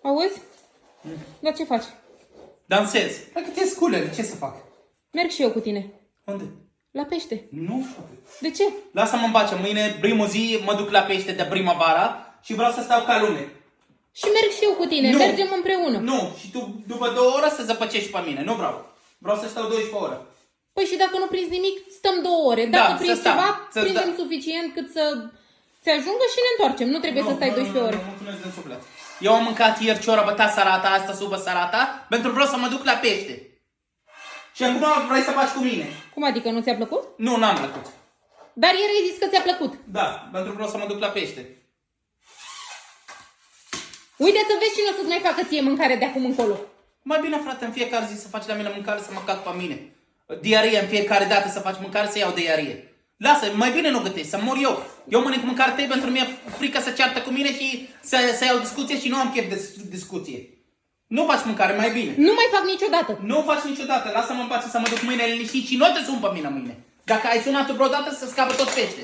Auzi? Dar ce faci? Dansez. Hai că te sculă, ce să fac? Merg și eu cu tine. Unde? La pește. Nu. De ce? Lasă-mă în pace, mâine, primul zi, mă duc la pește de primăvara și vreau să stau ca lume. Și merg și eu cu tine. Nu. Mergem împreună. Nu, și tu după 2 ore să zăpăcești pe mine, nu vreau. Vreau să stau 12 ore. Păi și dacă nu prinzi nimic, stăm 2 ore. Da, Dacă să prinzi stăm, ceva, să prindem stăm. suficient cât să ți ajungă și ne întoarcem. Nu trebuie să stai 12 ore. Nu, mulțumesc din suflet. Eu am mâncat ieri ciorba ta sarata, asta supă sarata, pentru vreau să mă duc la pește. Și acum vrei să faci cu mine. Cum adică, nu ți-a plăcut? Nu, n-am plăcut. Dar ieri ai zis că ți-a plăcut. Da, pentru vreau să mă duc la pește. Uite să vezi cine o să-ți mai facă ție mâncare de acum încolo. Mai bine, frate, în fiecare zi să faci la mine mâncare, să mă cac pe mine. Diarie în fiecare dată să faci mâncare, să iau diarie. Lasă, mai bine nu gătești, să mor eu. Eu mănânc mâncare tăi pentru mine frică să ceartă cu mine și să iau discuție și nu am chef de discuție. Nu faci mâncare, mai bine. Nu mai fac niciodată. Nu faci niciodată, lasă-mă în pace să mă duc mâine liniștit și nu te sun pe mine mâine. Dacă ai sunat vreodată să scapă tot pește.